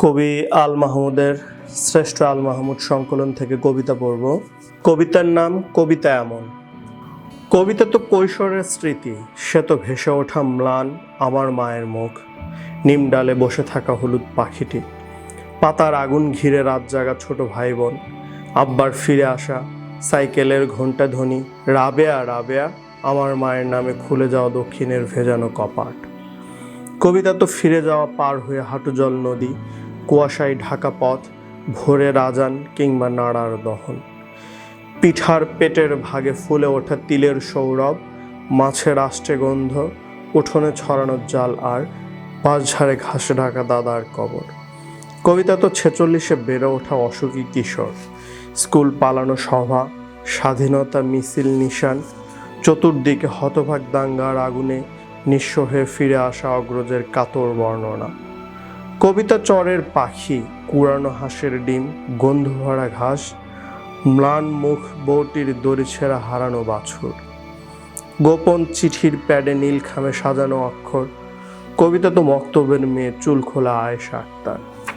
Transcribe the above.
কবি আল মাহমুদের শ্রেষ্ঠ আল মাহমুদ সংকলন থেকে কবিতা পড়ব। কবিতার নাম কবিতা এমন। কবিতা তো কৈশোরের স্মৃতি, সে তো ভেসে ওঠা ম্লান আমার মায়ের মুখ। নিম ডালে বসে থাকা হলুদ পাখিটি, পাতার আগুন ঘিরে রাত জাগা ছোট ভাই বোন, আব্বার ফিরে আসা, সাইকেলের ঘণ্টা ধ্বনি, রাবেয়া রাবেয়া আমার মায়ের নামে খুলে যাওয়া দক্ষিণের ভেজানো কপাট। কবিতা তো ফিরে যাওয়া পার হয়ে হাঁটুজল নদী, কুয়াশায় ঢাকা পথ, ভোরের আজান কিংবা নাড়ার দহন, পিঠার পেটের ভাগে ফুলে ওঠা তিলের সৌরভ, মাছের আষ্টে গন্ধ, উঠোনে ছড়ানো জাল আর বাঁশঝাড়ে ঘাসে ঢাকা দাদার কবর। কবিতা তো 46-এ বেড়ে ওঠা অসুখী কিশোর, স্কুল পালানো সভা, স্বাধীনতা মিছিল নিশান, চতুর্দিকে হতভাগ দাঙ্গার আগুনে নিঃস্ব হয়ে ফিরে আসা অগ্রজের কাতর বর্ণনা। কবিতা চরের পাখি, কুড়ানো হাঁসের ডিম, গন্ধ ভরা ঘাস, ম্লান মুখ বউটির দড়ি ছেঁড়া হারানো বাছুর, গোপন চিঠির প্যাডে নীল খামে সাজানো অক্ষর। কবিতা তো মক্তবের মেয়ে, চুল খোলা আয়েশা আক্তার।